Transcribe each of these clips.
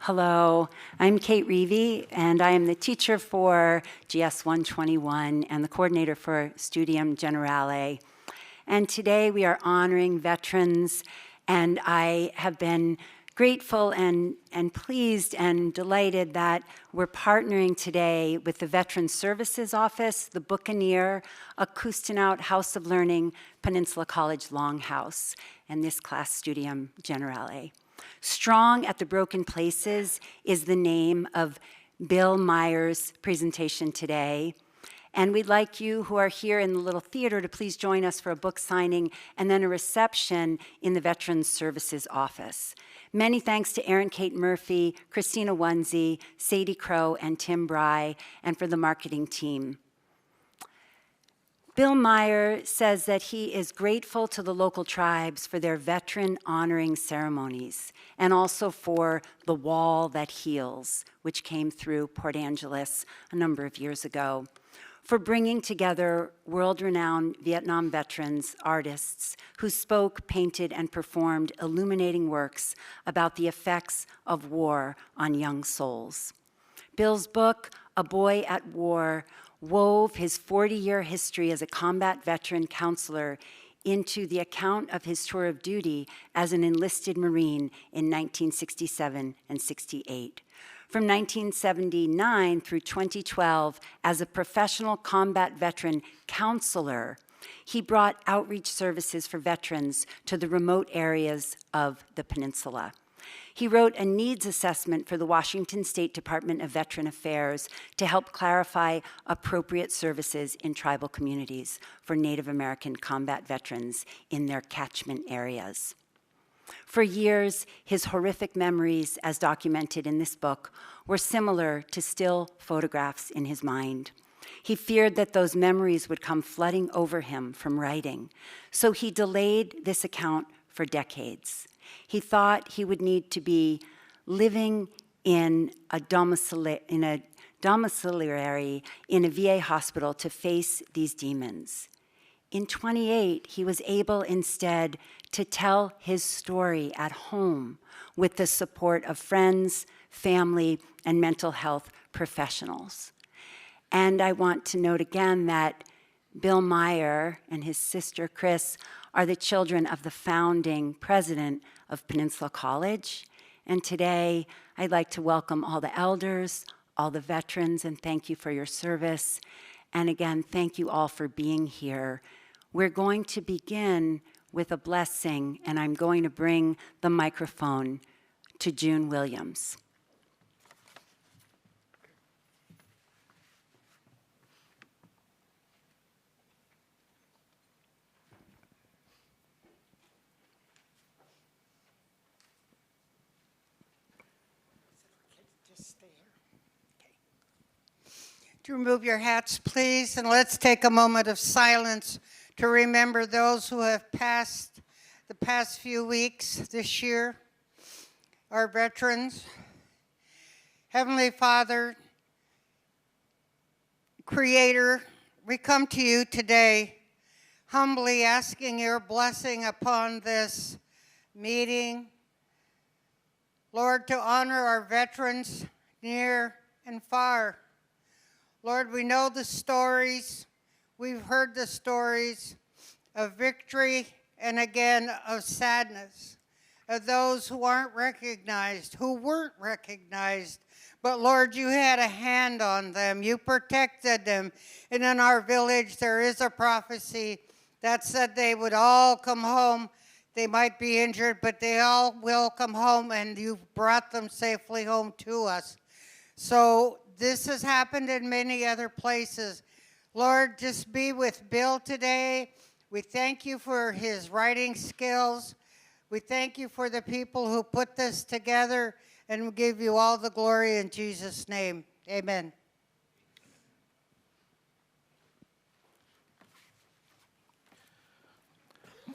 Hello, I'm Kate Reevy, and I am the teacher for GS 121 and the coordinator for Studium Generale. And today we are honoring veterans, and I have been grateful and pleased and delighted that we're partnering today with the Veteran Services Office, the Buccaneer, Acoustonaut House of Learning, Peninsula College Longhouse, and this class Studium Generale. Strong at the Broken Places is the name of Bill Maier's presentation today. And we'd like you who are here in the little theater to please join us for a book signing and then a reception in the Veterans Services Office. Many thanks to Erin Kate Murphy, Christina Wunsey, Sadie Crow, and Tim Bry, and for the marketing team. Bill Maier says that he is grateful to the local tribes for their veteran honoring ceremonies and also for the wall that heals, which came through Port Angeles a number of years ago, for bringing together world-renowned Vietnam veterans, artists who spoke, painted, and performed illuminating works about the effects of war on young souls. Bill's book, A Boy at War, wove his 40-year history as a combat veteran counselor into the account of his tour of duty as an enlisted Marine in 1967 and 68. From 1979 through 2012, as a professional combat veteran counselor, he brought outreach services for veterans to the remote areas of the peninsula. He wrote a needs assessment for the Washington State Department of Veteran Affairs to help clarify appropriate services in tribal communities for Native American combat veterans in their catchment areas. For years, his horrific memories, as documented in this book, were similar to still photographs in his mind. He feared that those memories would come flooding over him from writing, so he delayed this account for decades. He thought he would need to be living in a domiciliary in a VA hospital to face these demons. In 28, he was able instead to tell his story at home with the support of friends, family, and mental health professionals. And I want to note again that Bill Maier and his sister Chris are the children of the founding president of Peninsula College. And today, I'd like to welcome all the elders, all the veterans, and thank you for your service. And again, thank you all for being here. We're going to begin with a blessing, and I'm going to bring the microphone to June Williams. To remove your hats, please, and let's take a moment of silence to remember those who have passed the past few weeks this year, our veterans. Heavenly Father, Creator, we come to you today humbly asking your blessing upon this meeting. Lord, to honor our veterans near and far. Lord, we know the stories, we've heard the stories of victory and again of sadness, of those who aren't recognized, who weren't recognized. But Lord, you had a hand on them, you protected them. And in our village, there is a prophecy that said they would all come home. They might be injured, but they all will come home, and you brought them safely home to us. So this has happened in many other places. Lord, just be with Bill today. We thank you for his writing skills. We thank you for the people who put this together, and we give you all the glory in Jesus' name. Amen.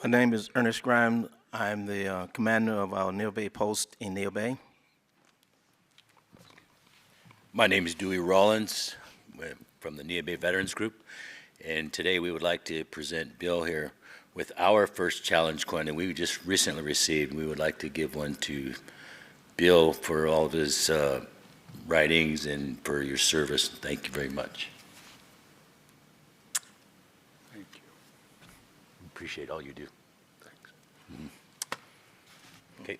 My name is Ernest Grimes. I'm the commander of our Neil Bay post in Neil Bay. My name is Dewey Rollins from the Neil Bay Veterans Group, and today we would like to present Bill here with our first challenge coin that we just recently received. We would like to give one to Bill for all of his writings and for your service. Thank you very much. Thank you. Appreciate all you do. Thanks. Okay.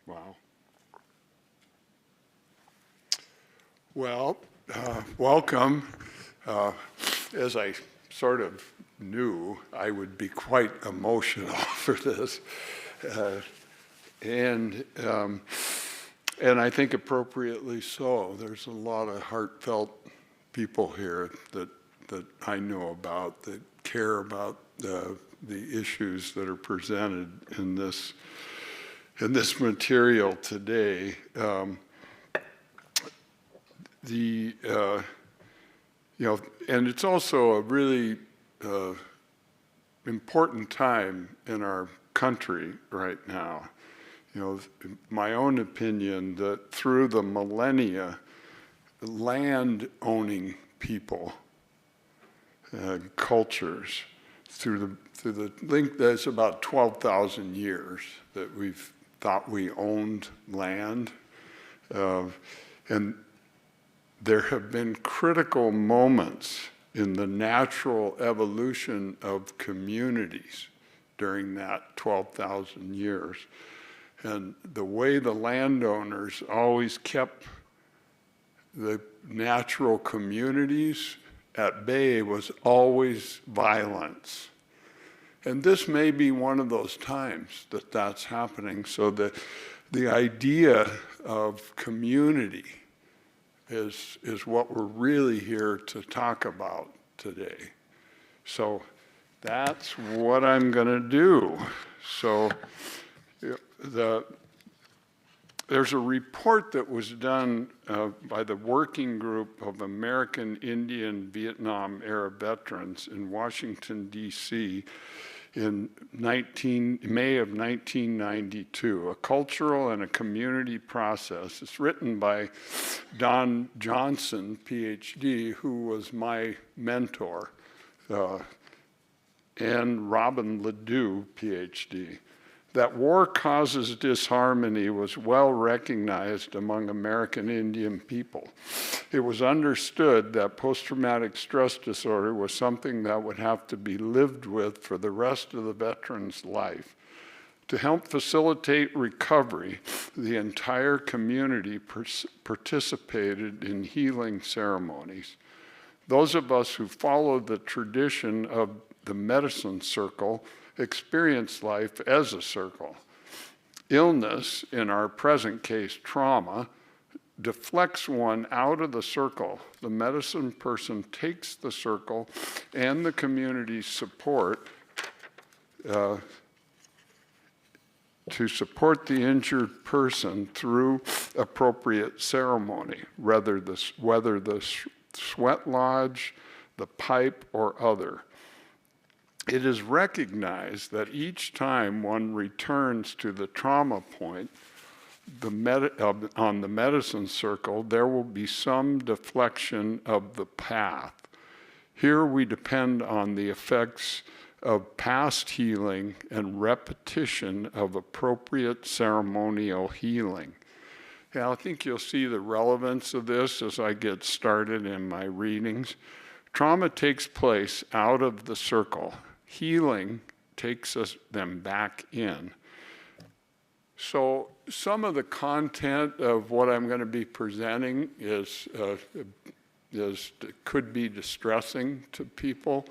Wow. Well, welcome. As I sort of knew, I would be quite emotional for this. And I think appropriately so. There's a lot of heartfelt people here that I know about that care about the issues that are presented in this material today. And it's also a really important time in our country right now. My own opinion that through the millennia, land-owning people, cultures, through the link, that's about 12,000 years that we've thought we owned land. And there have been critical moments in the natural evolution of communities during that 12,000 years. And the way the landowners always kept the natural communities at bay was always violence. And this may be one of those times that that's happening. So the idea of community is what we're really here to talk about today. So that's what I'm going to do. So there's a report that was done by the Working Group of American Indian Vietnam era veterans in Washington, D.C. in May of 1992, A Cultural and a Community Process. It's written by Don Johnson, PhD, who was my mentor, and Robin Ledoux, PhD. That war causes disharmony was well recognized among American Indian people. It was understood that post-traumatic stress disorder was something that would have to be lived with for the rest of the veteran's life. To help facilitate recovery, the entire community participated in healing ceremonies. Those of us who followed the tradition of the medicine circle experience life as a circle. Illness, in our present case trauma, deflects one out of the circle. The medicine person takes the circle and the community's support to support the injured person through appropriate ceremony, whether the sweat lodge, the pipe, or other. It is recognized that each time one returns to the trauma point on the medicine circle, there will be some deflection of the path. Here we depend on the effects of past healing and repetition of appropriate ceremonial healing. Yeah, I think you'll see the relevance of this as I get started in my readings. Trauma takes place out of the circle. Healing takes them back in. So some of the content of what I'm going to be presenting could be distressing to people.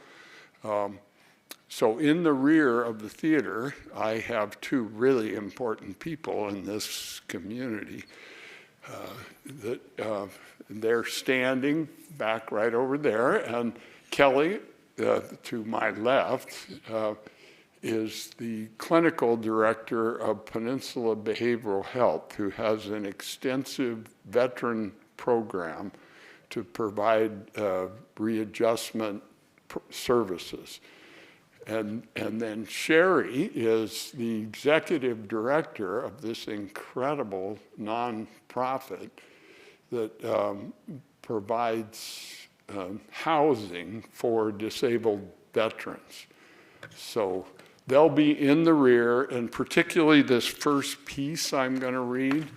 So in the rear of the theater, I have two really important people in this community. They're standing back right over there, and Kelly, to my left, is the clinical director of Peninsula Behavioral Health, who has an extensive veteran program to provide readjustment services. And then Sherry is the executive director of this incredible nonprofit that provides housing for disabled veterans. So they'll be in the rear, and particularly this first piece I'm going to read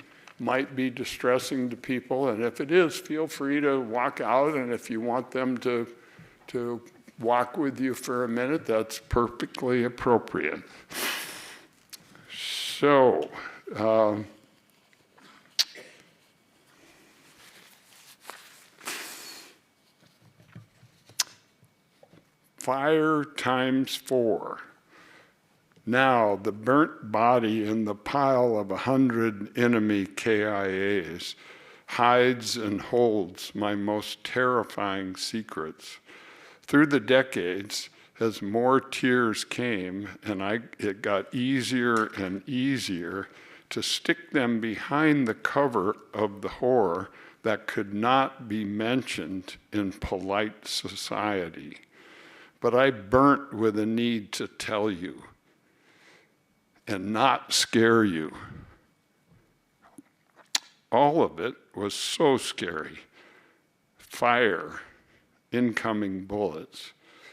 might be distressing to people, and if it is, feel free to walk out, and if you want them to walk with you for a minute, that's perfectly appropriate. So, fire times 4. Now the burnt body in the pile of 100 enemy KIAs hides and holds my most terrifying secrets. Through the decades, as more tears came, and it got easier and easier to stick them behind the cover of the horror that could not be mentioned in polite society. But I burnt with a need to tell you and not scare you. All of it was so scary. Fire, incoming bullets,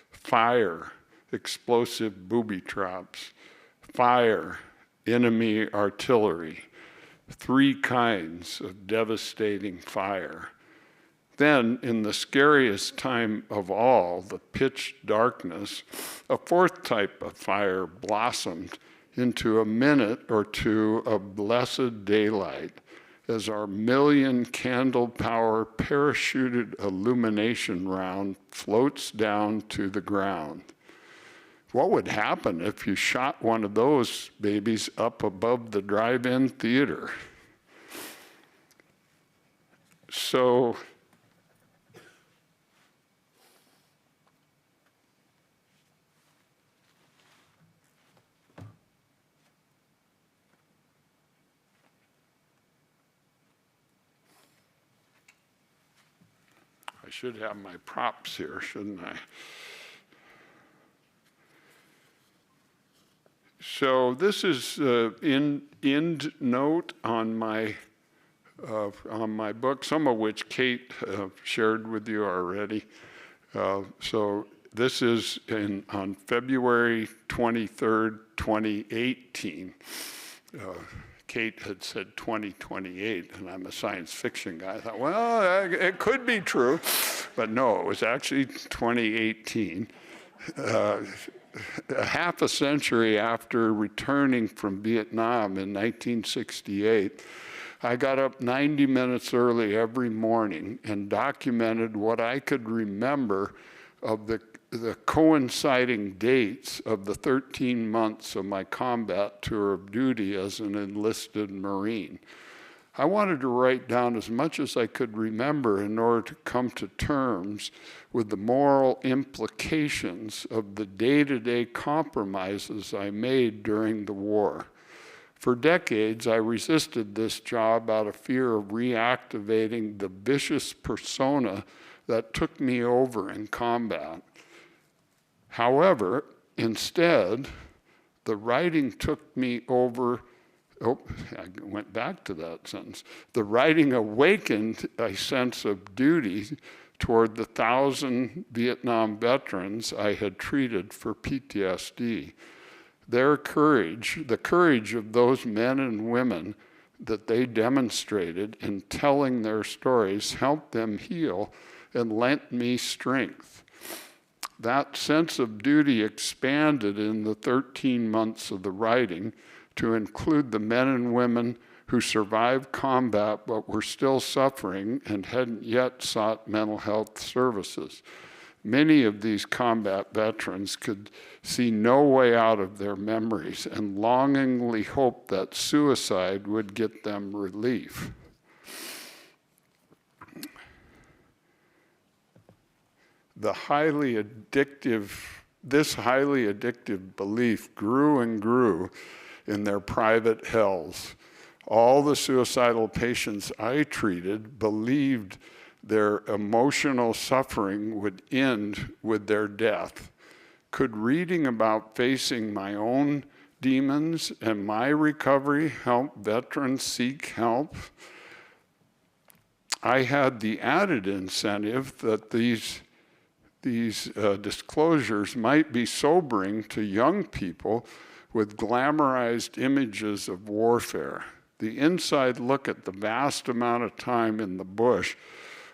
fire, explosive booby traps, fire, enemy artillery, 3 kinds of devastating fire. Then, in the scariest time of all, the pitch darkness, a 4th type of fire blossomed into a minute or two of blessed daylight as our 1,000,000 candle power parachuted illumination round floats down to the ground. What would happen if you shot one of those babies up above the drive-in theater? So, I should have my props here, shouldn't I? So this is end note on my book, some of which Kate shared with you already. So this is on February 23rd, 2018. Kate had said 2028, and I'm a science fiction guy. I thought, well, it could be true, but no, it was actually 2018. Half a century after returning from Vietnam in 1968, I got up 90 minutes early every morning and documented what I could remember of the coinciding dates of the 13 months of my combat tour of duty as an enlisted Marine. I wanted to write down as much as I could remember in order to come to terms with the moral implications of the day-to-day compromises I made during the war. For decades, I resisted this job out of fear of reactivating the vicious persona that took me over in combat. However, instead, the writing took me over. Oh, I went back to that sentence. The writing awakened a sense of duty toward the 1,000 Vietnam veterans I had treated for PTSD. Their courage, the courage of those men and women that they demonstrated in telling their stories, helped them heal and lent me strength. That sense of duty expanded in the 13 months of the writing to include the men and women who survived combat but were still suffering and hadn't yet sought mental health services. Many of these combat veterans could see no way out of their memories and longingly hoped that suicide would get them relief. This highly addictive belief grew and grew in their private hells. All the suicidal patients I treated believed their emotional suffering would end with their death. Could reading about facing my own demons and my recovery help veterans seek help? I had the added incentive that these disclosures might be sobering to young people with glamorized images of warfare. The inside look at the vast amount of time in the bush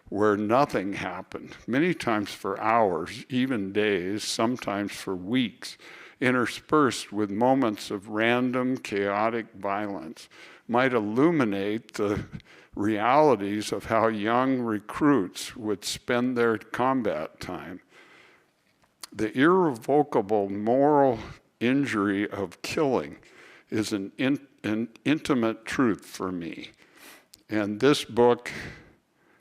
where nothing happened, many times for hours, even days, sometimes for weeks, interspersed with moments of random, chaotic violence, might illuminate the realities of how young recruits would spend their combat time. The irrevocable moral injury of killing is an intimate truth for me. And this book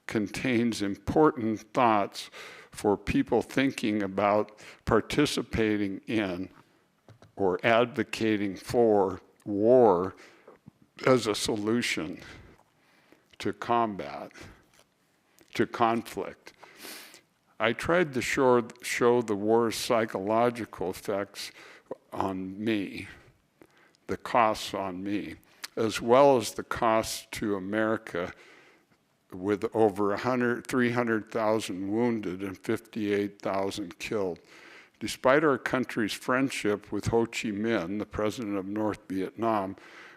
contains important thoughts for people thinking about participating in or advocating for war as a solution to combat, to conflict. I tried to show the war's psychological effects on me, the costs on me, as well as the costs to America with over 300,000 wounded and 58,000 killed. Despite our country's friendship with Ho Chi Minh, the president of North Vietnam,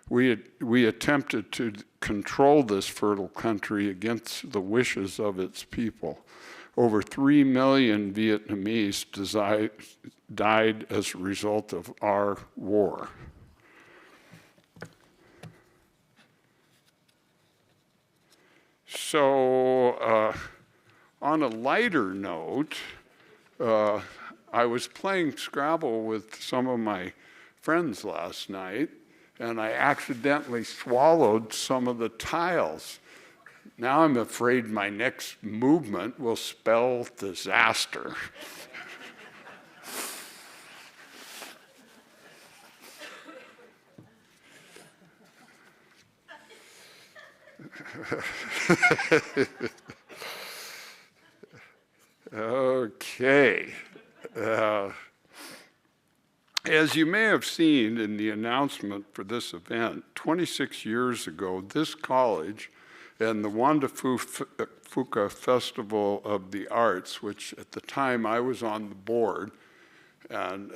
we attempted to control this fertile country against the wishes of its people. Over 3 million Vietnamese died as a result of our war. So, on a lighter note, I was playing Scrabble with some of my friends last night, and I accidentally swallowed some of the tiles. Now I'm afraid my next movement will spell disaster. Okay. As you may have seen in the announcement for this event, 26 years ago, this college and the Wanda Fuka Festival of the Arts, which at the time I was on the board, and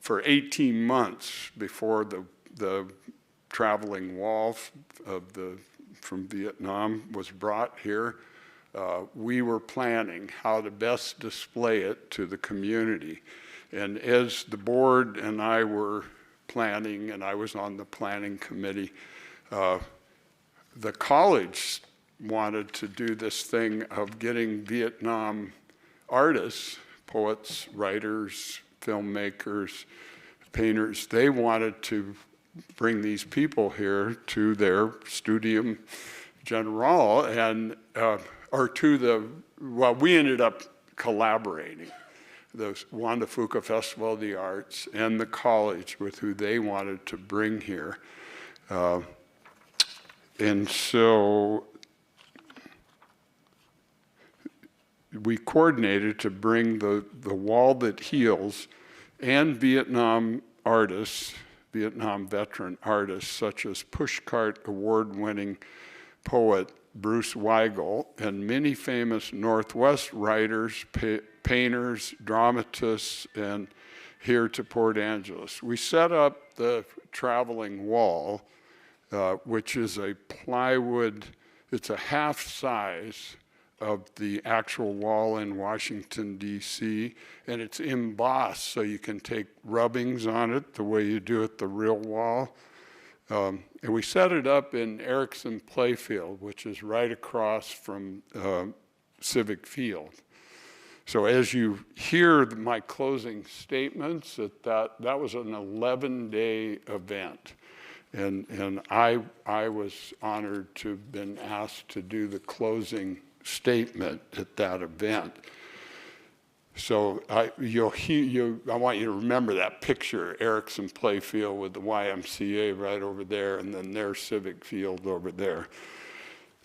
for 18 months before the traveling wall from Vietnam was brought here, we were planning how to best display it to the community. And as the board and I were planning, and I was on the planning committee, the college wanted to do this thing of getting Vietnam artists, poets, writers, filmmakers, painters. They wanted to bring these people here to their Studium General, and we ended up collaborating. The Wanda Fuka Festival of the Arts and the college with who they wanted to bring here. And so we coordinated to bring the Wall That Heals and Vietnam artists, Vietnam veteran artists such as Pushcart award-winning poet Bruce Weigel and many famous Northwest writers, painters, dramatists, and here to Port Angeles. We set up the traveling wall, which is a plywood, it's a half size of the actual wall in Washington, D.C., and it's embossed so you can take rubbings on it the way you do at the real wall. And we set it up in Erickson Playfield, which is right across from Civic Field. So as you hear my closing statements, that was an 11-day event. And I was honored to have been asked to do the closing statement at that event. So I want you to remember that picture, Erickson Playfield with the YMCA right over there, and then their Civic Field over there.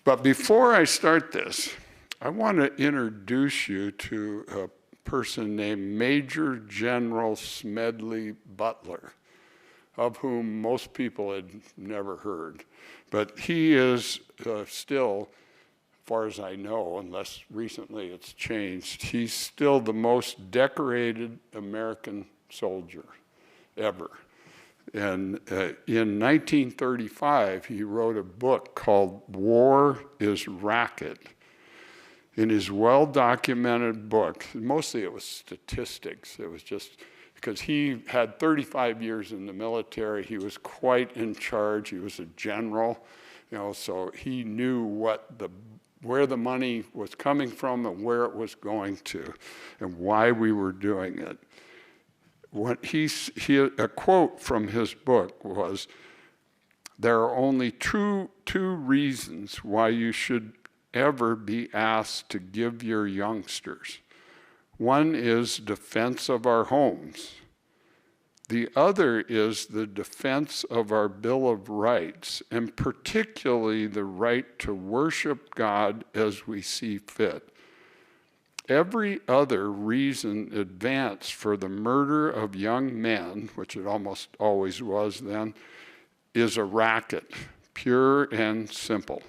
But before I start this, I want to introduce you to a person named Major General Smedley Butler, of whom most people had never heard. But he is still, as far as I know, unless recently it's changed, he's still the most decorated American soldier ever. And in 1935, he wrote a book called War is Racket. In his well-documented book, mostly it was statistics. It was just because he had 35 years in the military. He was quite in charge. He was a general, so he knew where the money was coming from and where it was going to and why we were doing it. A quote from his book was, "There are only two reasons why you should ever be asked to give your youngsters. One is defense of our homes. The other is the defense of our Bill of Rights, and particularly the right to worship God as we see fit. Every other reason advanced for the murder of young men, which it almost always was then, is a racket, pure and simple."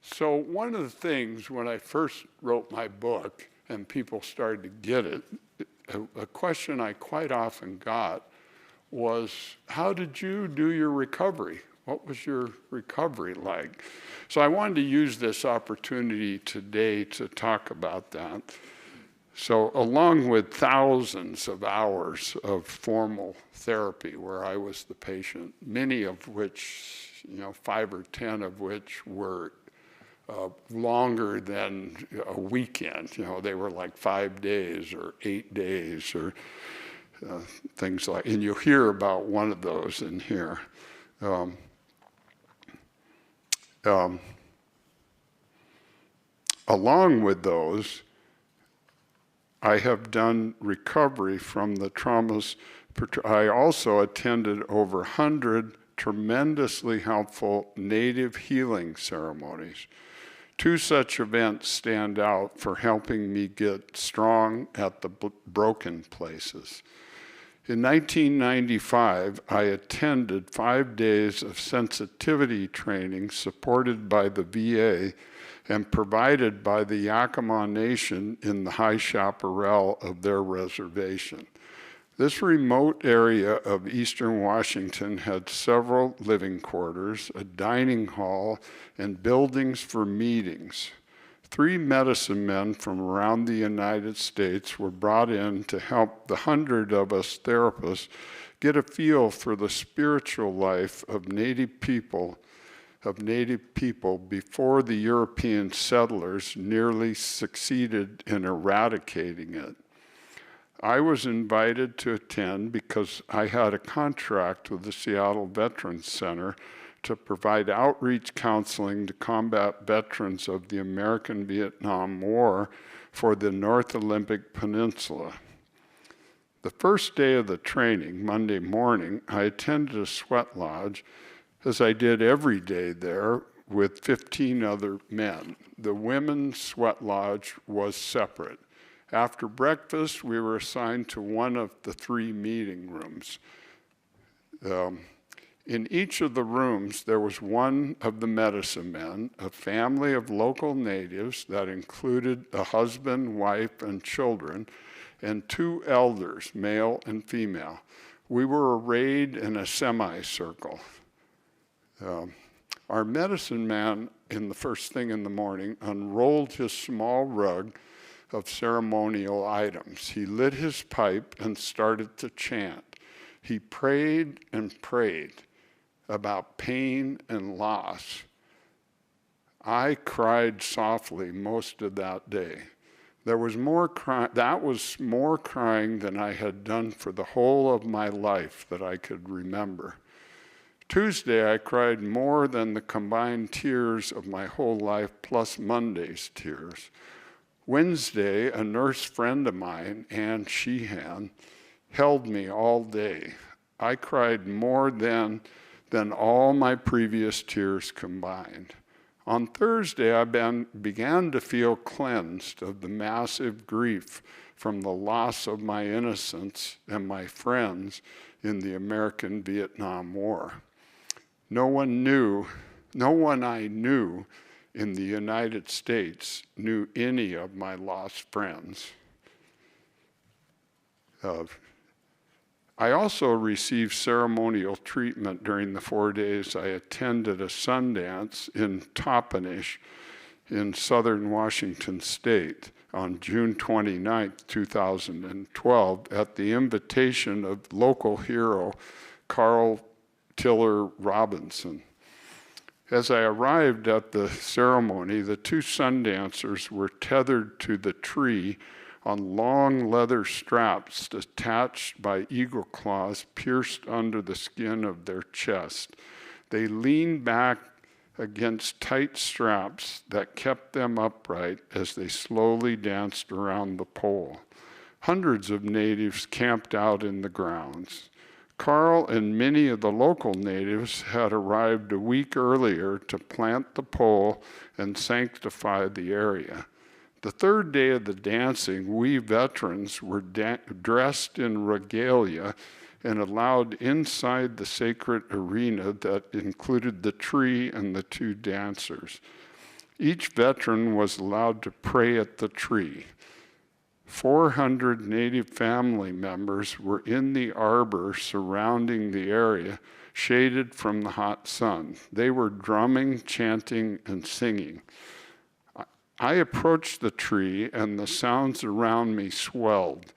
So one of the things when I first wrote my book and people started to get it, a question I quite often got was, how did you do your recovery? What was your recovery like? So I wanted to use this opportunity today to talk about that. So along with thousands of hours of formal therapy where I was the patient, many of which, 5 or 10 of which were longer than a weekend. They were like 5 days or 8 days or things like, and you'll hear about one of those in here. Along with those, I have done recovery from the traumas. I also attended over 100 tremendously helpful native healing ceremonies. 2 such events stand out for helping me get strong at the broken places. In 1995, I attended 5 days of sensitivity training supported by the VA and provided by the Yakima Nation in the High Chaparral of their reservation. This remote area of eastern Washington had several living quarters, a dining hall, and buildings for meetings. 3 medicine men from around the United States were brought in to help the 100 of us therapists get a feel for the spiritual life of Native people before the European settlers nearly succeeded in eradicating it. I was invited to attend because I had a contract with the Seattle Veterans Center to provide outreach counseling to combat veterans of the American-Vietnam War for the North Olympic Peninsula. The first day of the training, Monday morning, I attended a sweat lodge, as I did every day there, with 15 other men. The women's sweat lodge was separate. After breakfast, we were assigned to one of the 3 meeting rooms. In each of the rooms, there was one of the medicine men, a family of local natives that included a husband, wife, and children, and 2 elders, male and female. We were arrayed in a semicircle. Our medicine man, in the first thing in the morning, unrolled his small rug of ceremonial items. He lit his pipe and started to chant. He prayed and prayed about pain and loss. I cried softly most of that day. That was more crying than I had done for the whole of my life that I could remember. Tuesday, I cried more than the combined tears of my whole life plus Monday's tears. Wednesday, a nurse friend of mine, Ann Sheehan, held me all day. I cried more than all my previous tears combined. On Thursday, I began to feel cleansed of the massive grief from the loss of my innocence and my friends in the American-Vietnam War. No one I knew in the United States knew any of my lost friends. I also received ceremonial treatment during the 4 days I attended a Sundance in Toppenish in southern Washington State on June 29, 2012, at the invitation of local hero Carl Tiller Robinson. As I arrived at the ceremony, the two Sundancers were tethered to the tree on long leather straps attached by eagle claws pierced under the skin of their chest. They leaned back against tight straps that kept them upright as they slowly danced around the pole. Hundreds of natives camped out in the grounds. Carl and many of the local natives had arrived a week earlier to plant the pole and sanctify the area. The third day of the dancing, we veterans were dressed in regalia and allowed inside the sacred arena that included the tree and the two dancers. Each veteran was allowed to pray at the tree. 400 Native family members were in the arbor surrounding the area, shaded from the hot sun. They were drumming, chanting, and singing. I approached the tree, and the sounds around me swelled.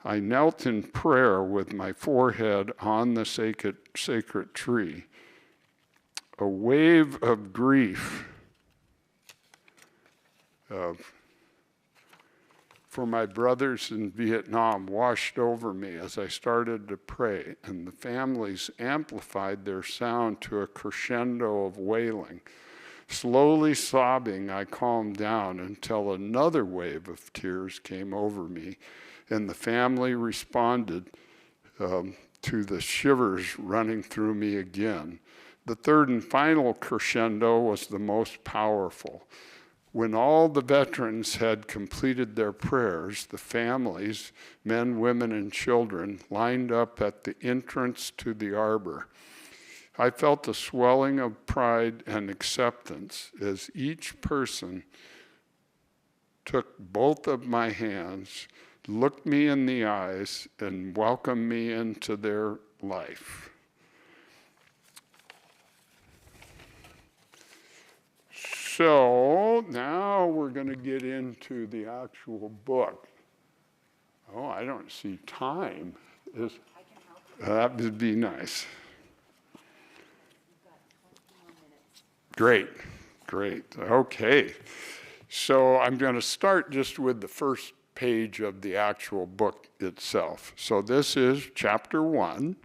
I knelt in prayer with my forehead on the sacred tree. A wave of grief for my brothers in Vietnam washed over me as I started to pray, and the families amplified their sound to a crescendo of wailing. Slowly sobbing, I calmed down until another wave of tears came over me, and the family responded to the shivers running through me again. The third and final crescendo was the most powerful. When all the veterans had completed their prayers, the families, men, women, and children, lined up at the entrance to the arbor. I felt a swelling of pride and acceptance as each person took both of my hands, looked me in the eyes, and welcomed me into their life. So now we're going to get into the actual book. Oh, I don't see time. That would be nice. Great. Okay. So I'm going to start just with the first page of the actual book itself. So this is chapter 1.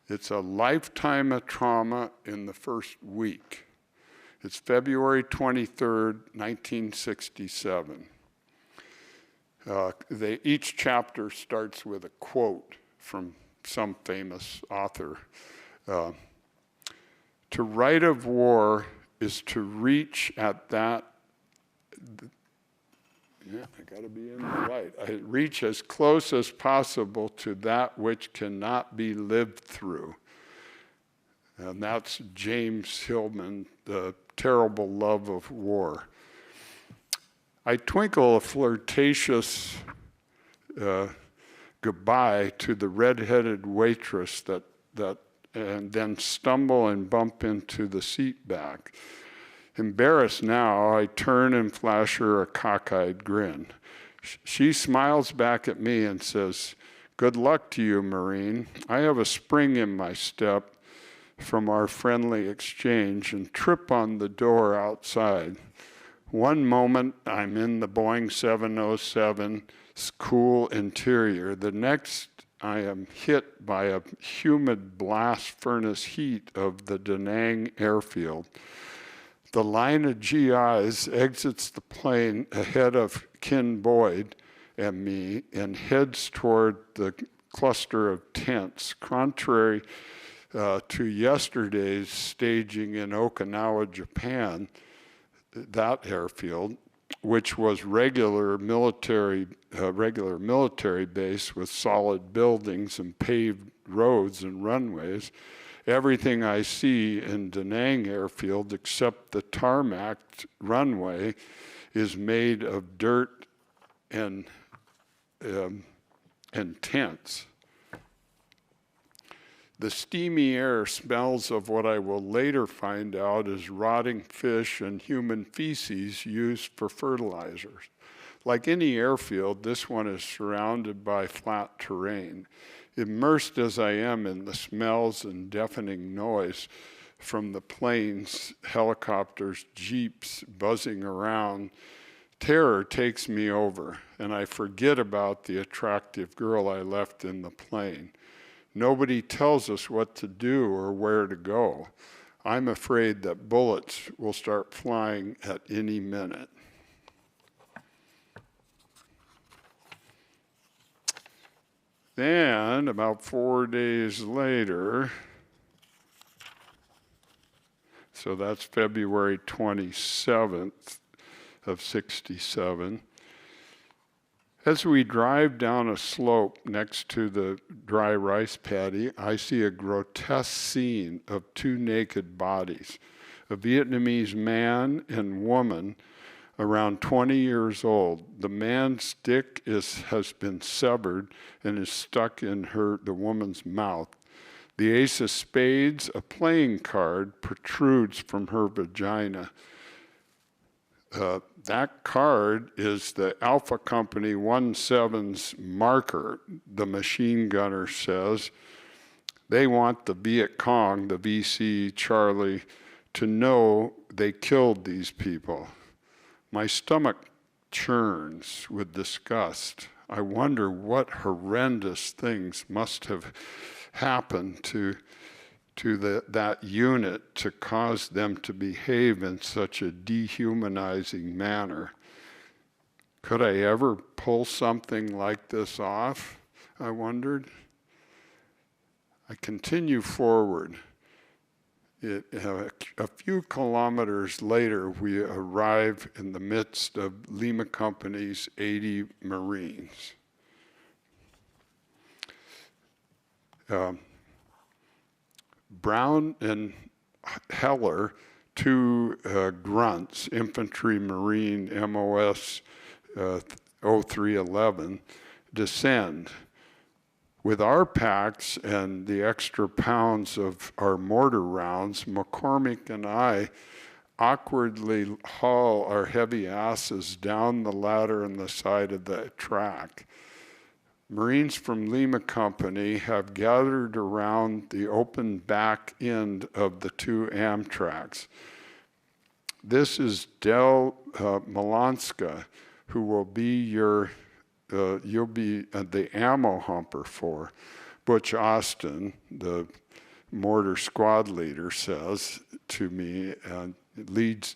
It's a lifetime of trauma in the first week. It's February 23rd, 1967. Each chapter starts with a quote from some famous author. To write of war is to reach at that, I gotta be in the light. Reach as close as possible to that which cannot be lived through. And that's James Hillman, The Terrible Love of War. I twinkle a flirtatious goodbye to the red-headed waitress and then stumble and bump into the seat back. Embarrassed now, I turn and flash her a cockeyed grin. She smiles back at me and says, "Good luck to you, Marine. I have a spring in my step from our friendly exchange and trip on the door outside. One moment, I'm in the Boeing 707's cool interior. The next, I am hit by a humid blast furnace heat of the Da Nang airfield. The line of GIs exits the plane ahead of Ken Boyd and me and heads toward the cluster of tents, contrary to yesterday's staging in Okinawa, Japan. that airfield, which was regular military base with solid buildings and paved roads and runways. Everything I see in Da Nang airfield, except the tarmac runway, is made of dirt and tents. The steamy air smells of what I will later find out is rotting fish and human feces used for fertilizers. Like any airfield, this one is surrounded by flat terrain. Immersed as I am in the smells and deafening noise from the planes, helicopters, jeeps buzzing around, terror takes me over, and I forget about the attractive girl I left in the plane. Nobody tells us what to do or where to go. I'm afraid that bullets will start flying at any minute. Then, about 4 days later, so that's February 27th of '67, as we drive down a slope next to the dry rice paddy, I see a grotesque scene of two naked bodies, a Vietnamese man and woman around 20 years old. The man's dick has been severed and is stuck in the woman's mouth. The ace of spades, a playing card, protrudes from her vagina. That card is the Alpha Company 17's marker, the machine gunner says. They want the Viet Cong, the VC Charlie, to know they killed these people. My stomach churns with disgust. I wonder what horrendous things must have happened to that unit to cause them to behave in such a dehumanizing manner. Could I ever pull something like this off? I wondered. I continue forward. A few kilometers later, we arrive in the midst of Lima Company's 80 Marines. Brown and Heller, two grunts, infantry marine MOS 0311, descend. With our packs and the extra pounds of our mortar rounds, McCormick and I awkwardly haul our heavy asses down the ladder on the side of the track. Marines from Lima Company have gathered around the open back end of the two Amtraks. This is Del Malanska, who will be you'll be the ammo humper for. Butch Austin, the mortar squad leader, says to me, and leads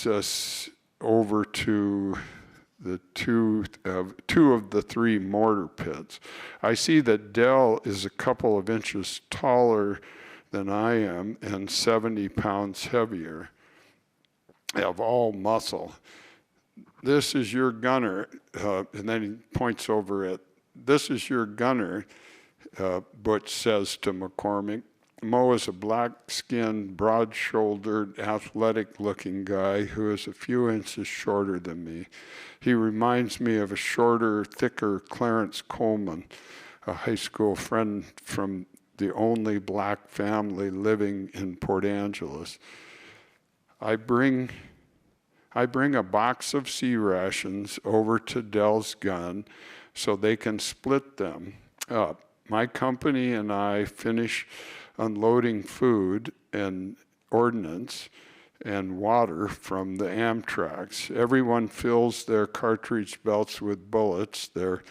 us over to the two of the three mortar pits. I see that Dell is a couple of inches taller than I am and 70 pounds heavier, of all muscle. This is your gunner, and then he points over at, this is your gunner, Butch says to McCormick. Mo is a black-skinned, broad-shouldered, athletic-looking guy who is a few inches shorter than me. He reminds me of a shorter, thicker Clarence Coleman, a high school friend from the only black family living in Port Angeles. I bring a box of sea rations over to Dell's gun so they can split them up. My company and I finish unloading food and ordnance and water from the Amtraks. Everyone fills their cartridge belts with bullets, their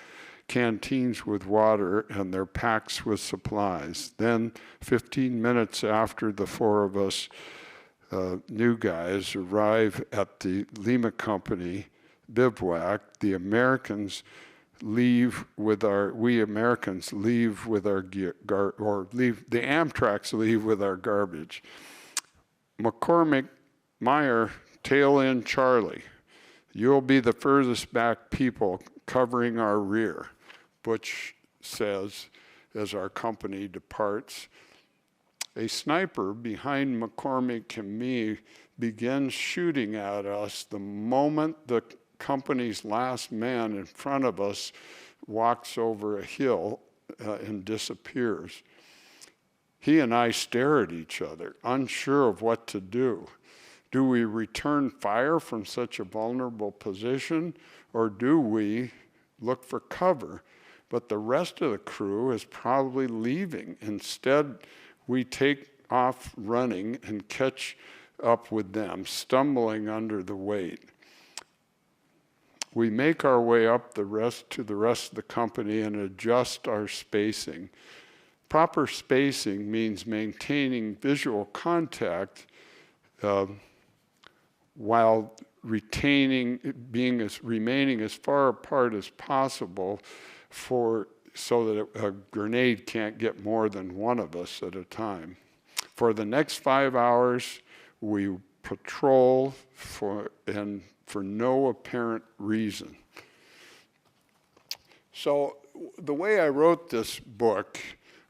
canteens with water, and their packs with supplies. Then, 15 minutes after the four of us new guys arrive at the Lima Company bivouac, the Americans leave with our, the Amtraks leave with our garbage. McCormick Maier tail end Charlie. You'll be the furthest back people covering our rear, Butch says as our company departs. A sniper behind McCormick and me begins shooting at us the moment the company's last man in front of us walks over a hill and disappears. He and I stare at each other, unsure of what to do. Do we return fire from such a vulnerable position, or do we look for cover? But the rest of the crew is probably leaving. Instead, we take off running and catch up with them, stumbling under the weight. We make our way up to the rest of the company and adjust our spacing. Proper spacing means maintaining visual contact while remaining as far apart as possible so that a grenade can't get more than one of us at a time. For the next 5 hours, we patrol for no apparent reason. So the way I wrote this book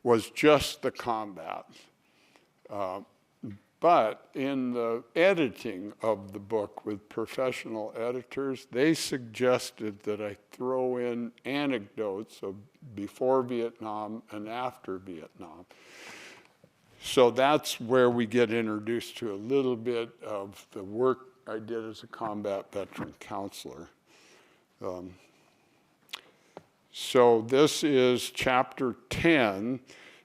was just the combat. But in the editing of the book with professional editors, they suggested that I throw in anecdotes of before Vietnam and after Vietnam. So that's where we get introduced to a little bit of the work I did as a combat veteran counselor. So this is chapter 10,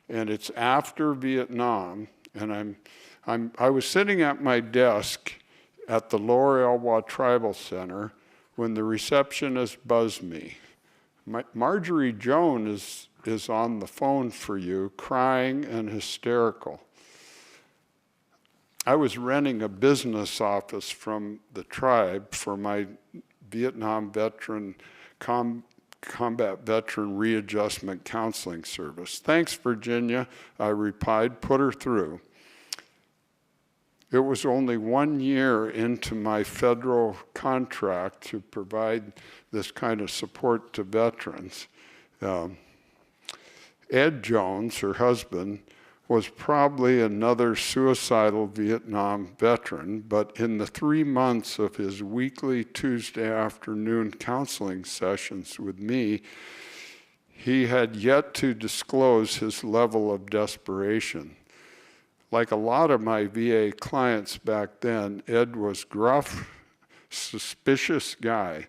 and it's after Vietnam, and I was sitting at my desk at the Lower Elwha Tribal Center when the receptionist buzzed me. Marjorie Joan is on the phone for you, crying and hysterical. I was renting a business office from the tribe for my Vietnam veteran, combat veteran readjustment counseling service. Thanks, Virginia, I replied, put her through. It was only 1 year into my federal contract to provide this kind of support to veterans. Ed Jones, her husband, was probably another suicidal Vietnam veteran, but in the 3 months of his weekly Tuesday afternoon counseling sessions with me, he had yet to disclose his level of desperation. Like a lot of my VA clients back then, Ed was gruff, suspicious guy.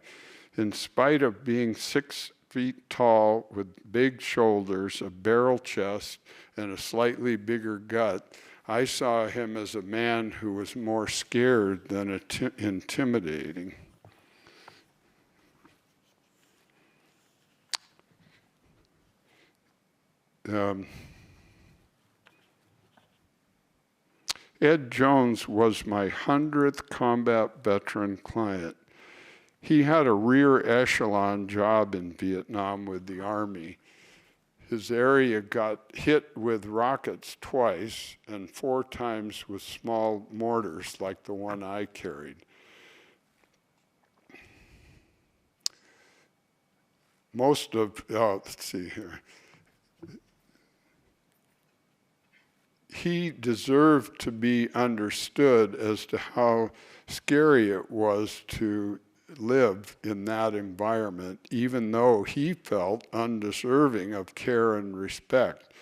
In spite of being 6 feet tall with big shoulders, a barrel chest, and a slightly bigger gut, I saw him as a man who was more scared than intimidating. Ed Jones was my 100th combat veteran client. He had a rear echelon job in Vietnam with the Army. His area got hit with rockets twice and 4 times with small mortars like the one I carried. Let's see here. He deserved to be understood as to how scary it was to live in that environment, even though he felt undeserving of care and respect.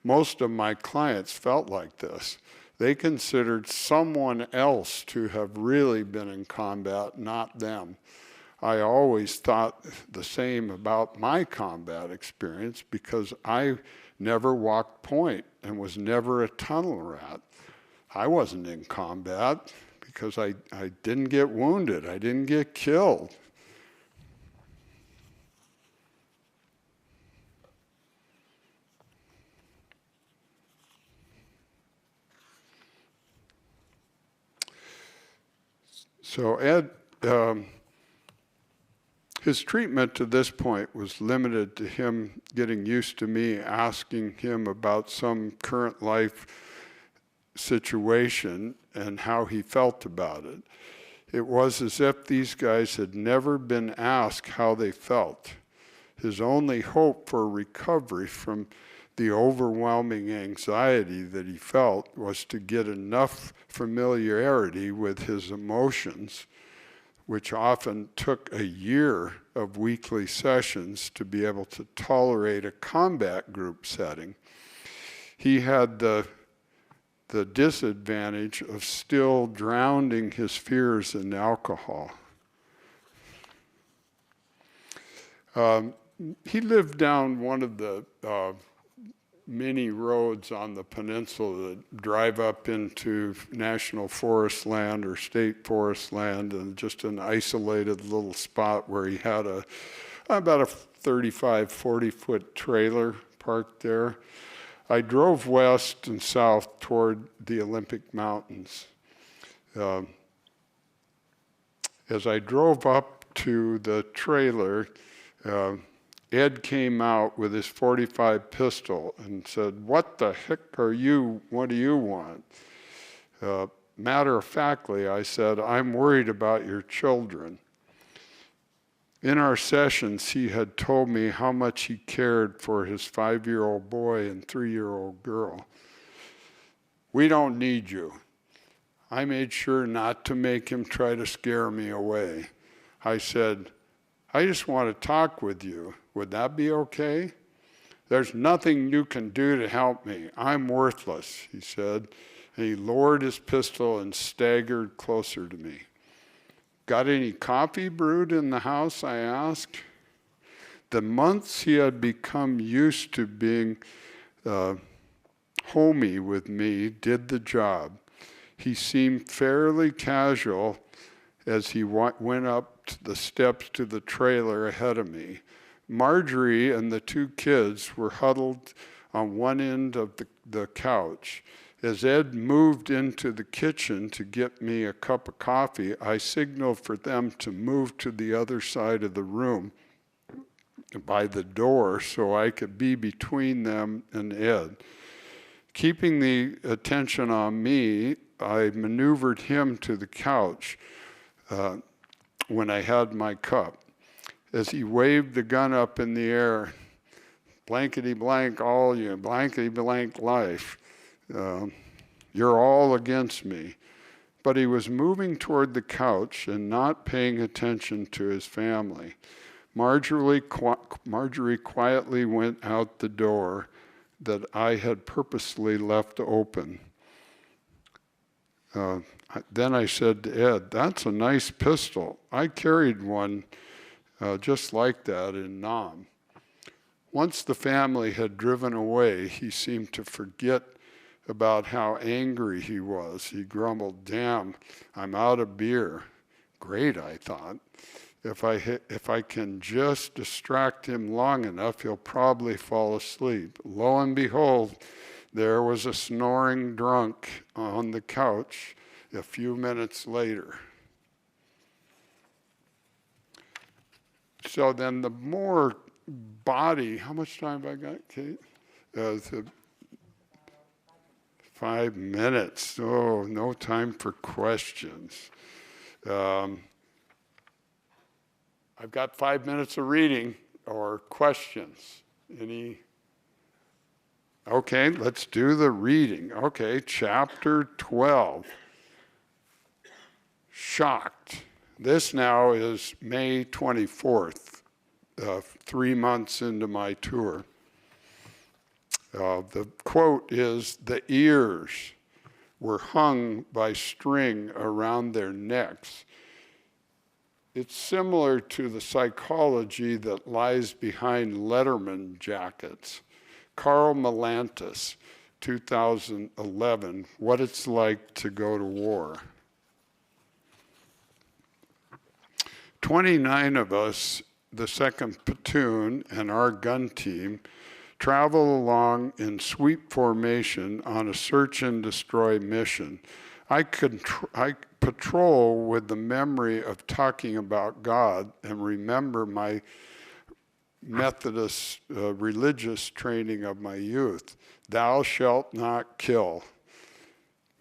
Most of my clients felt like this. They considered someone else to have really been in combat, not them. I always thought the same about my combat experience because I never walked point and was never a tunnel rat. I wasn't in combat because I didn't get wounded. I didn't get killed. So Ed, his treatment to this point was limited to him getting used to me asking him about some current life situation and how he felt about it. It was as if these guys had never been asked how they felt. His only hope for recovery from the overwhelming anxiety that he felt was to get enough familiarity with his emotions, which often took a year of weekly sessions to be able to tolerate a combat group setting. He had the disadvantage of still drowning his fears in alcohol. He lived down one of the many roads on the peninsula that drive up into national forest land or state forest land, and just an isolated little spot where he had about a 35, 40-foot trailer parked there. I drove west and south toward the Olympic Mountains. As I drove up to the trailer, Ed came out with his .45 pistol and said, "What the heck are you, what do you want?" Matter-of-factly, I said, "I'm worried about your children." In our sessions, he had told me how much he cared for his 5-year-old boy and 3-year-old girl. "We don't need you." I made sure not to make him try to scare me away. I said, "I just want to talk with you. Would that be okay?" "There's nothing you can do to help me. I'm worthless," he said. And he lowered his pistol and staggered closer to me. "Got any coffee brewed in the house?" I asked. The months he had become used to being homey with me did the job. He seemed fairly casual as he went up the steps to the trailer ahead of me. Marjorie and the 2 kids were huddled on one end of the couch. As Ed moved into the kitchen to get me a cup of coffee, I signaled for them to move to the other side of the room by the door so I could be between them and Ed. Keeping the attention on me, I maneuvered him to the couch when I had my cup. As he waved the gun up in the air, "Blankety blank all you, blankety blank life. You're all against me." But he was moving toward the couch and not paying attention to his family. Marjorie quietly went out the door that I had purposely left open. Then I said to Ed, "That's a nice pistol. I carried one just like that in Nam." Once the family had driven away, he seemed to forget about how angry he was. He grumbled, "Damn, I'm out of beer." Great, I thought. If I can just distract him long enough, he'll probably fall asleep. Lo and behold, there was a snoring drunk on the couch a few minutes later. So then the more body, how much time have I got, Kate? 5 minutes. Oh, no time for questions. I've got 5 minutes of reading or questions. Any? Okay, let's do the reading. Okay, chapter 12. Shocked. This now is May 24th, 3 months into my tour. The quote is, "The ears were hung by string around their necks." It's similar to the psychology that lies behind Letterman jackets. Carl Melantis, 2011, What It's Like to Go to War. 29 of us, the 2nd platoon and our gun team, travel along in sweep formation on a search and destroy mission. I patrol with the memory of talking about God and remember my Methodist religious training of my youth. Thou shalt not kill.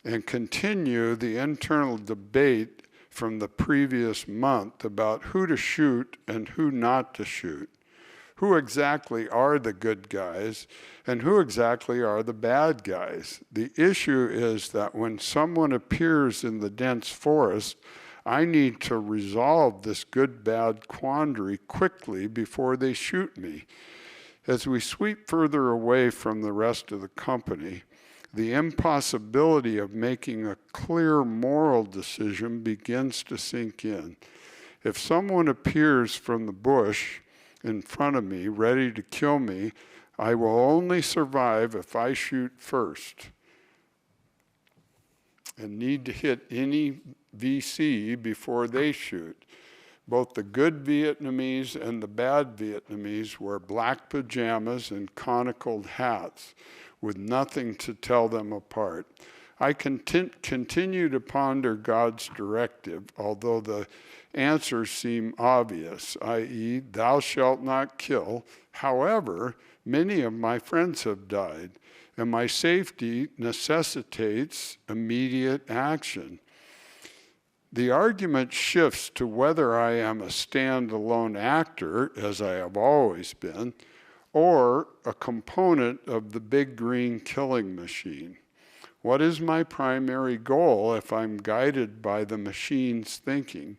And continue the internal debate from the previous month about who to shoot and who not to shoot. Who exactly are the good guys and who exactly are the bad guys? The issue is that when someone appears in the dense forest, I need to resolve this good-bad quandary quickly before they shoot me. As we sweep further away from the rest of the company, the impossibility of making a clear moral decision begins to sink in. If someone appears from the bush in front of me, ready to kill me, I will only survive if I shoot first and need to hit any VC before they shoot. Both the good Vietnamese and the bad Vietnamese wear black pajamas and conical hats with nothing to tell them apart. I continue to ponder God's directive, although the answers seem obvious, i.e., thou shalt not kill. However, many of my friends have died, and my safety necessitates immediate action. The argument shifts to whether I am a standalone actor, as I have always been, or a component of the big green killing machine. What is my primary goal if I'm guided by the machine's thinking?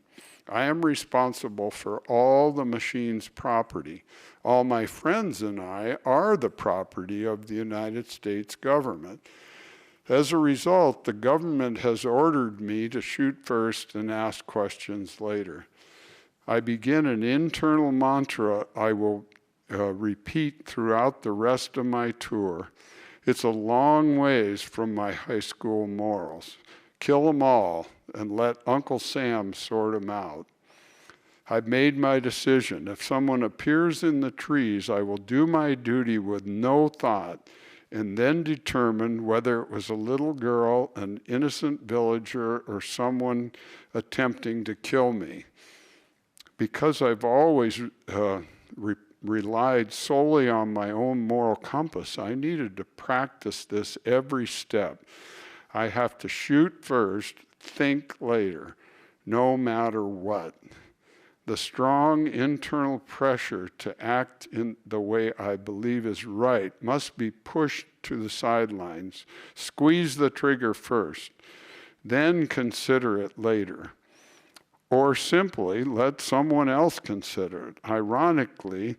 I am responsible for all the machine's property. All my friends and I are the property of the United States government. As a result, the government has ordered me to shoot first and ask questions later. I begin an internal mantra I will repeat throughout the rest of my tour. It's a long ways from my high school morals. Kill them all and let Uncle Sam sort them out. I've made my decision. If someone appears in the trees, I will do my duty with no thought and then determine whether it was a little girl, an innocent villager, or someone attempting to kill me. Because I've always relied solely on my own moral compass, I needed to practice this every step. I have to shoot first, think later, no matter what. The strong internal pressure to act in the way I believe is right must be pushed to the sidelines. Squeeze the trigger first, then consider it later. Or simply let someone else consider it. Ironically,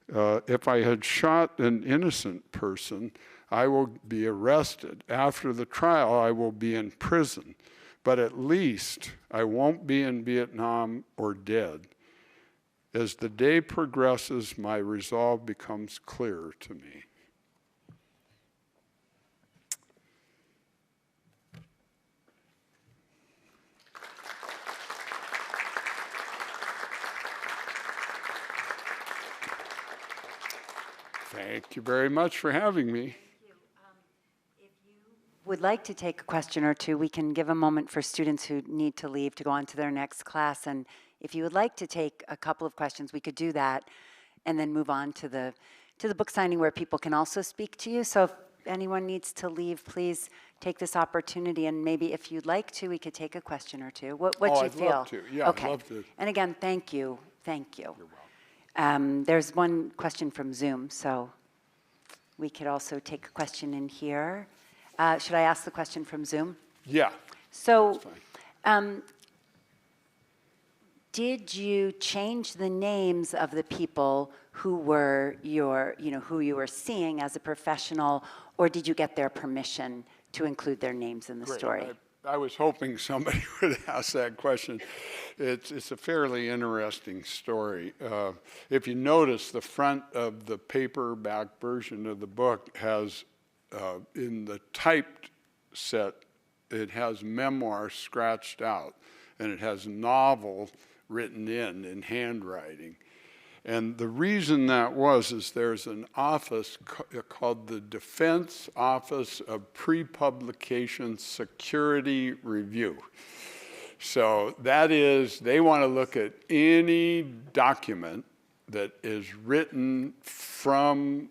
if I had shot an innocent person, I will be arrested. After the trial, I will be in prison. But at least I won't be in Vietnam or dead. As the day progresses, my resolve becomes clearer to me. Thank you very much for having me. Would like to take a question or two, we can give a moment for students who need to leave to go on to their next class. And if you would like to take a couple of questions, we could do that and then move on to the book signing where people can also speak to you. So if anyone needs to leave, please take this opportunity. And maybe if you'd like to, we could take a question or two. What do you I'd feel? love to. Yeah, okay. I'd love to. And again, thank you. Thank you. You're welcome. There's one question from Zoom, so we could also take a question in here. Should I ask the question from Zoom? Yeah. So, did you change the names of the people who were who you were seeing as a professional, or did you get their permission to include their names in the Great. story? I was hoping somebody would ask that question. It's a fairly interesting story. If you notice, the front of the paperback version of the book has, in the typed set, it has memoir scratched out, and it has novel written in handwriting. And the reason that is there's an office called the Defense Office of Pre-Publication Security Review. So that is, they want to look at any document that is written from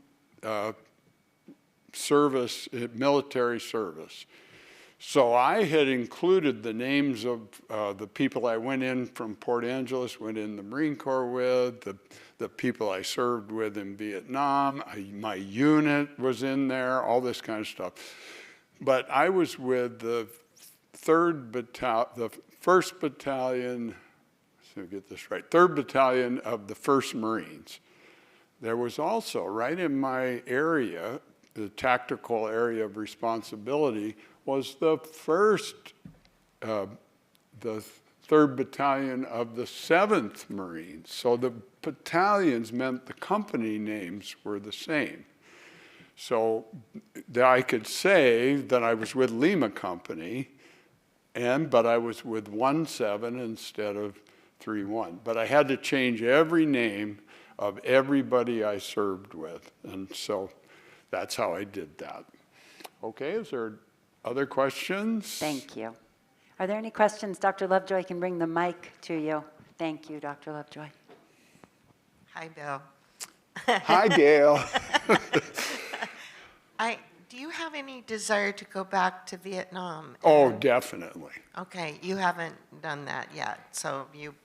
service, military service. So I had included the names of the people I went in from Port Angeles, went in the Marine Corps with, the people I served with in Vietnam. My unit was in there, all this kind of stuff. But I was with the 1st Battalion, so get this right, 3rd Battalion of the 1st Marines. There was also, right in my area, the tactical area of responsibility, was the 3rd Battalion of the 7th Marines. So the battalions meant the company names were the same. So I could say that I was with Lima Company, but I was with 1-7 instead of 3-1. But I had to change every name of everybody I served with. And so that's how I did that. Okay, is there other questions? Thank you. Are there any questions? Dr. Lovejoy can bring the mic to you. Thank you, Dr. Lovejoy. Hi, Bill. Hi, Gail. Do you have any desire to go back to Vietnam? Oh, definitely. Okay, you haven't done that yet,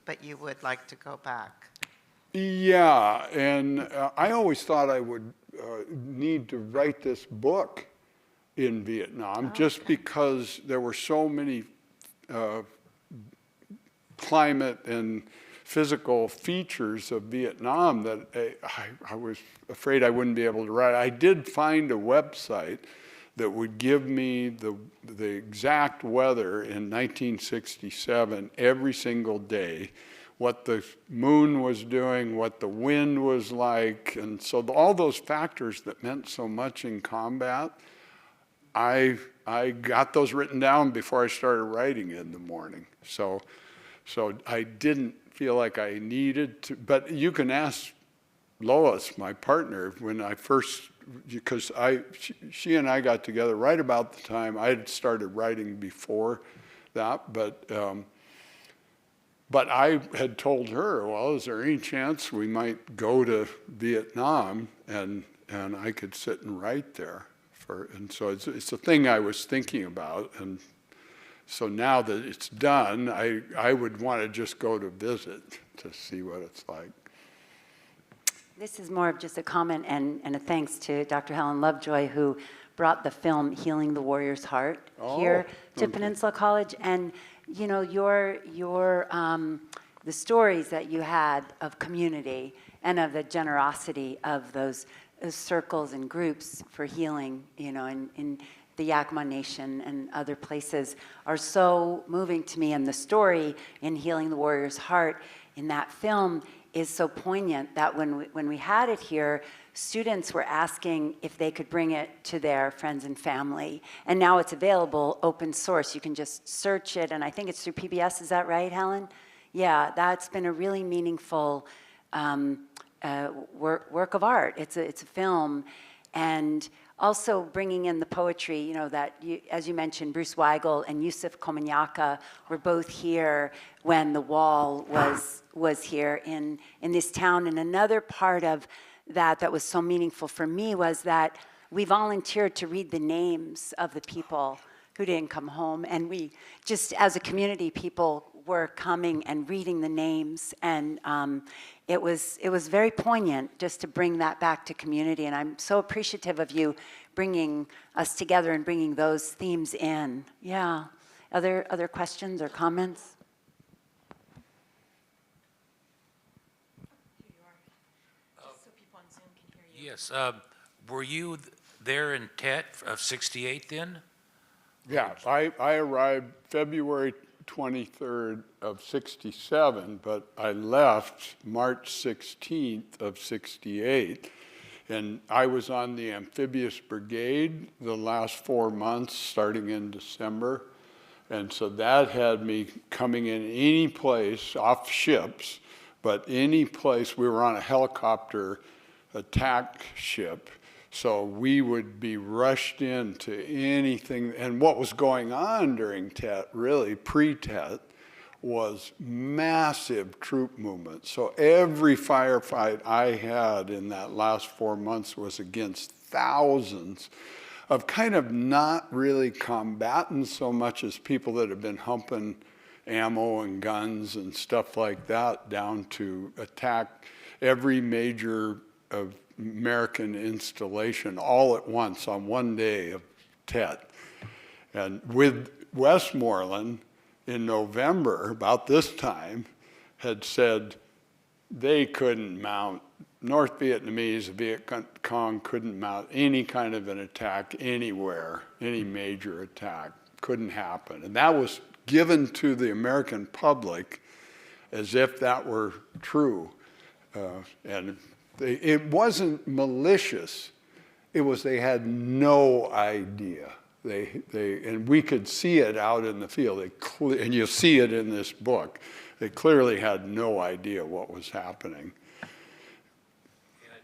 but you would like to go back. Yeah, and I always thought I would need to write this book in Vietnam, just because there were so many climate and physical features of Vietnam that I was afraid I wouldn't be able to write. I did find a website that would give me the exact weather in 1967 every single day, what the moon was doing, what the wind was like, and so all those factors that meant so much in combat, I got those written down before I started writing in the morning. So I didn't feel like I needed to, but you can ask Lois, my partner, when I first, because she and I got together right about the time I had started writing before that, but I had told her, well, is there any chance we might go to Vietnam and I could sit and write there? And so it's a thing I was thinking about, and so now that it's done, I would want to just go to visit to see what it's like. This is more of just a comment and a thanks to Dr. Helen Lovejoy, who brought the film Healing the Warrior's Heart here to Peninsula College. And, you know, the stories that you had of community and of the generosity of those circles and groups for healing, you know, in the Yakama Nation and other places are so moving to me. And the story in Healing the Warrior's Heart in that film is so poignant that when we had it here, students were asking if they could bring it to their friends and family. And now it's available, open source. You can just search it, and I think it's through PBS. Is that right, Helen? Yeah, that's been a really meaningful work of art. It's a film, and also bringing in the poetry, you know, that, as you mentioned, Bruce Weigel and Yusuf Komanyaka were both here when the wall was here in this town. And another part of that was so meaningful for me was that we volunteered to read the names of the people who didn't come home. And we just, as a community, people were coming and reading the names, and it was very poignant just to bring that back to community. And I'm so appreciative of you bringing us together and bringing those themes in. Yeah. Other questions or comments? Yes. Were you there in Tet of '68 then? Yeah, I arrived February 23rd of '67, but I left March 16th of '68, and I was on the amphibious brigade the last 4 months, starting in December, and so that had me coming in any place, off ships, but any place. We were on a helicopter attack ship, so we would be rushed into anything. And what was going on during Tet, really pre-Tet, was massive troop movement. So every firefight I had in that last 4 months was against thousands of kind of not really combatants so much as people that have been humping ammo and guns and stuff like that down to attack every major American installation all at once on one day of Tet. And with Westmoreland in November, about this time, had said they couldn't mount, North Vietnamese, Viet Cong couldn't mount any kind of an attack anywhere, any major attack, couldn't happen. And that was given to the American public as if that were true. And it wasn't malicious, it was they had no idea. And we could see it out in the field, and you see it in this book. They clearly had no idea what was happening. Yeah,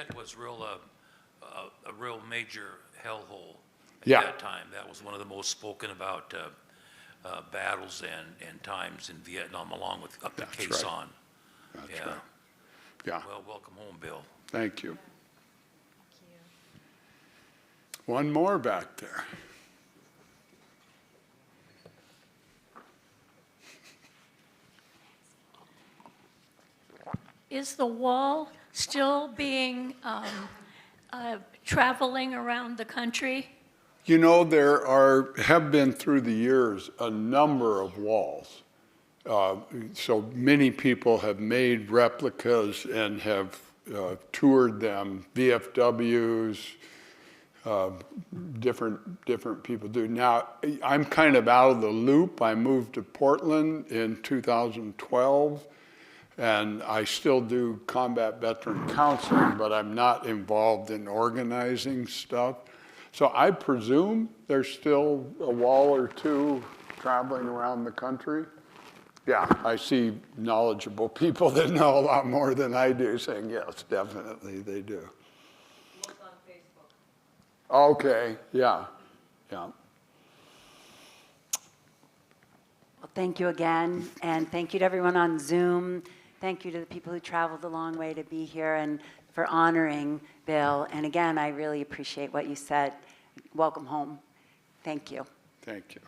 Tet was a real major hellhole at Yeah. that time. That was one of the most spoken about battles and times in Vietnam, along with up to That's Khe right. Sanh. That's Yeah. right. Yeah, Well, welcome home, Bill. thank you. One more back there. Is the wall still being traveling around the country? You know, have been through the years a number of walls. So many people have made replicas and have toured them, VFWs, different people do. Now, I'm kind of out of the loop. I moved to Portland in 2012, and I still do combat veteran counseling, but I'm not involved in organizing stuff. So I presume there's still a wall or two traveling around the country. Yeah, I see knowledgeable people that know a lot more than I do saying, yes, definitely they do. Look on Facebook. Okay, yeah, yeah. Well, thank you again, and thank you to everyone on Zoom. Thank you to the people who traveled a long way to be here and for honoring Bill. And again, I really appreciate what you said. Welcome home. Thank you. Thank you.